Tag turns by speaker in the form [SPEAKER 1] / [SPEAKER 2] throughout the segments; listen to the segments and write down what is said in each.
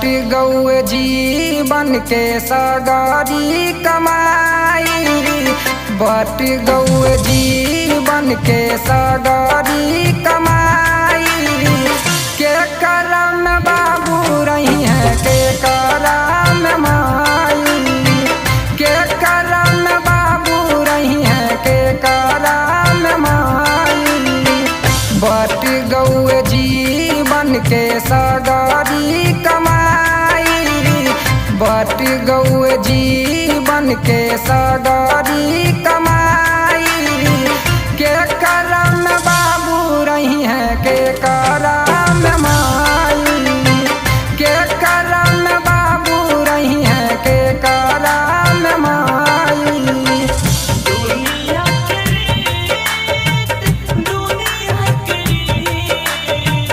[SPEAKER 1] गौए जीवन के सगारी कमाई, बट गौए जीवन के सगारी कमाई। के करम बाबू रही है के करम माई, के करम बाबू रही है के करम माई। बट गौए जीवन के सगारी कमाई, बट गौए जीवन के सगारी कमाई। के करम बाबू रही है के करम माई, के करम बाबू रही है के करम माई।
[SPEAKER 2] दुनिया के रीत, दुनिया के रीत,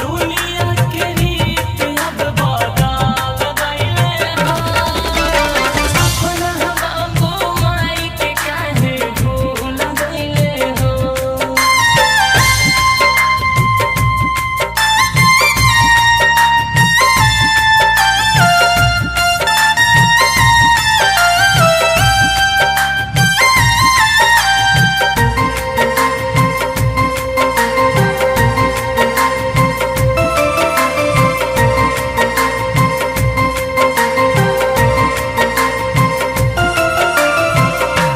[SPEAKER 2] दुनिया के रीत अब बदल गइले हो। अपना बाबू माई के काहे भूल गइले हो।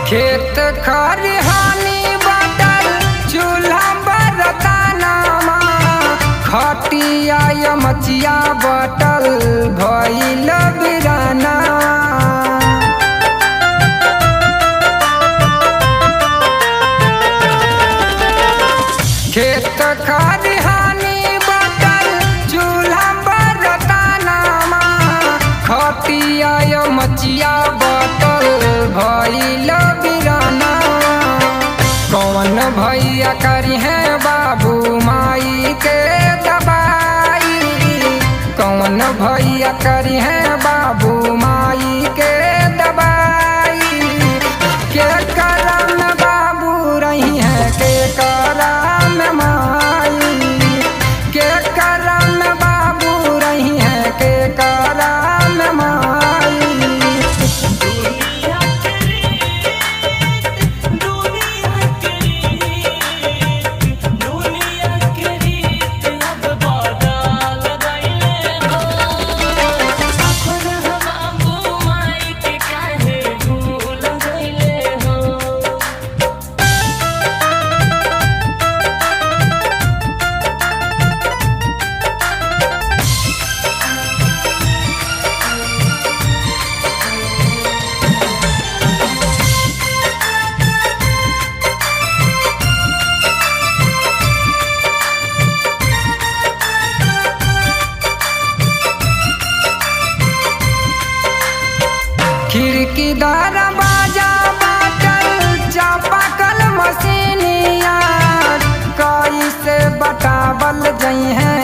[SPEAKER 1] खेत खरिहानी बटल चूल्हा बरतानामा, खटिया मचिया बटल भइल बिराना। खेत खरिहानी बटल चूल्हा बरतानामा, खटिया मचिया बटल भइल बिराना। कौन भैया करी है बाबू माई के दबाई, कौन भैया करी है बाबू माई के दबाई। के करम बाबू रही है के करम माई, के करम बाबू रही है के करम माई।
[SPEAKER 2] दुनिया के रीत, दुनिया के रीत, दुनिया के रीत अब बदल गइले हो। अपना बाबू माई के काहे भूल गइले हो।
[SPEAKER 1] खिड़की दरवाजा बाटल चापाकल मशीनिया, कैसे बतावल जई है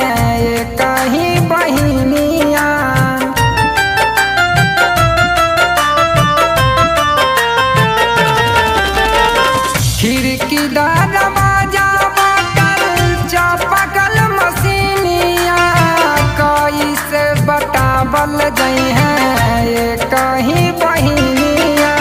[SPEAKER 1] ये कहीं बहिनिया। खिड़की दरवाजा बाटल चापाकल मशीनिया, कैसे बतावल जई है ये कहीं बहिनिया।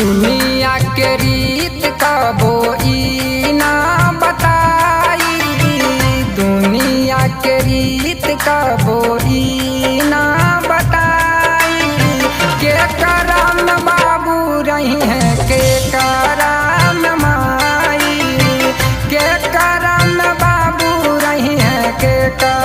[SPEAKER 1] दुनिया के रीत कबो ई ना बताई, दुनिया के रीत कबो ई ना बताई। के करम बाबू रही है, के करम माई, के करम बाबू रही है, के करम